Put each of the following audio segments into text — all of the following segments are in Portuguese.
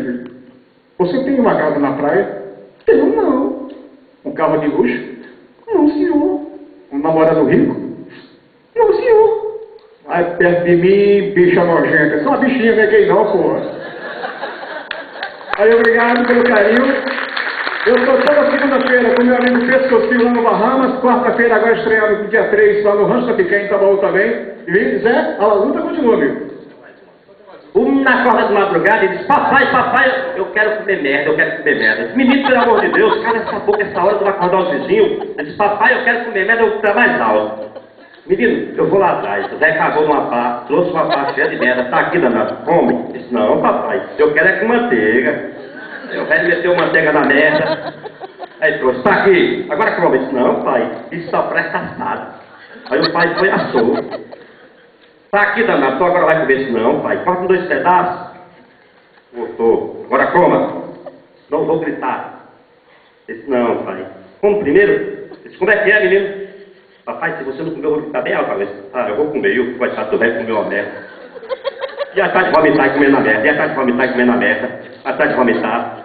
filho. Você tem uma casa na praia? Tenho, não. Um carro de luxo? Não, senhor. Um namorado rico? Não, senhor. Aí perto de mim, bicha nojenta. Só uma bichinha, não é gay não, porra. Aí, obrigado pelo carinho. Eu estou toda segunda-feira com meu amigo Pescocinho lá no Bahamas, quarta-feira agora estreando no dia 3 lá no Rancho da Picanha, em Itabaú também. E Zé, a luta continua, amigo. Na corda de madrugada, ele diz, papai, eu quero comer merda. Menino, pelo amor de Deus, cala essa boca essa hora, tu vai acordar os vizinhos. Ele diz, papai, eu quero comer merda, eu vou ficar mais alto. Menino, eu vou lá atrás. O Zé cagou numa pá, trouxe uma pá cheia de merda, tá aqui danado, come. Ele disse, não, papai, eu quero é com manteiga. O velho meteu manteiga na merda. Aí trouxe, tá aqui, agora come. Ele disse, não, pai, isso só presta assado. Aí o pai foi assou. Tá aqui, danado, tu agora vai comer isso? Não, pai. Corta em 2 pedaços. Voltou. Agora coma. Não vou gritar. Disse, não, pai. Como primeiro? Disse, como é que é, menino? Papai, se você não comer, eu vou gritar bem alto. Ah, eu vou comer. Eu, coitado do velho, comer uma merda. E atrás de vomitar e comer na merda. E atrás de vomitar e comer na merda. Atrás de vomitar.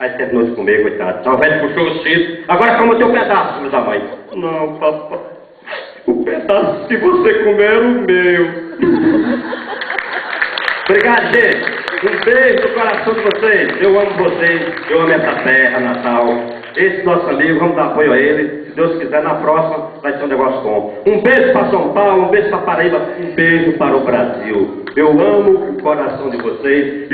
Aí terminou de comer, coitado. Então o velho puxou o cinto. Agora coma o teu pedaço, filho da mãe. Não, papai. O pedaço que você comer era o meu. Obrigado, gente. Um beijo no coração de vocês. Eu amo vocês. Eu amo essa terra, Natal. Esse nosso amigo, vamos dar apoio a ele. Se Deus quiser, na próxima vai ser um negócio bom. Um beijo para São Paulo, um beijo para Paraíba, um beijo para o Brasil. Eu amo o coração de vocês.